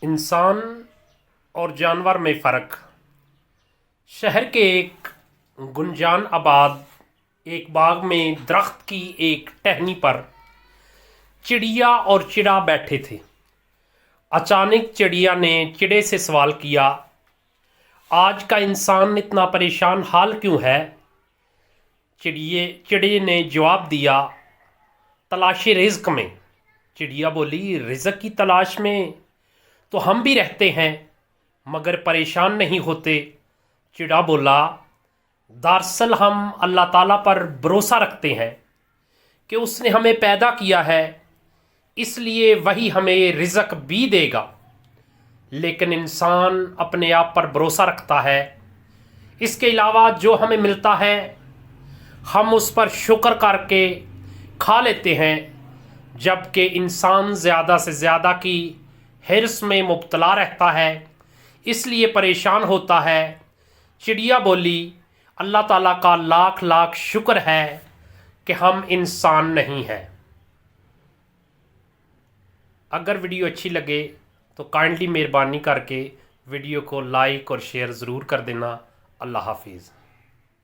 انسان اور جانور میں فرق۔ شہر کے ایک گنجان آباد ایک باغ میں درخت کی ایک ٹہنی پر چڑیا اور چڑا بیٹھے تھے۔ اچانک چڑیا نے چڑے سے سوال کیا، آج کا انسان اتنا پریشان حال کیوں ہے؟ چڑے نے جواب دیا، تلاش رزق میں۔ چڑیا بولی، رزق کی تلاش میں تو ہم بھی رہتے ہیں مگر پریشان نہیں ہوتے۔ چڑا بولا، دراصل ہم اللہ تعالیٰ پر بھروسہ رکھتے ہیں کہ اس نے ہمیں پیدا کیا ہے، اس لیے وہی ہمیں رزق بھی دے گا، لیکن انسان اپنے آپ پر بھروسہ رکھتا ہے۔ اس کے علاوہ جو ہمیں ملتا ہے ہم اس پر شکر کر کے کھا لیتے ہیں، جبکہ انسان زیادہ سے زیادہ کی حرص میں مبتلا رہتا ہے، اس لیے پریشان ہوتا ہے۔ چڑیا بولی، اللہ تعالیٰ کا لاکھ لاکھ شکر ہے کہ ہم انسان نہیں ہیں۔ اگر ویڈیو اچھی لگے تو کائنڈلی مہربانی کر کے ویڈیو کو لائک اور شیئر ضرور کر دینا۔ اللہ حافظ۔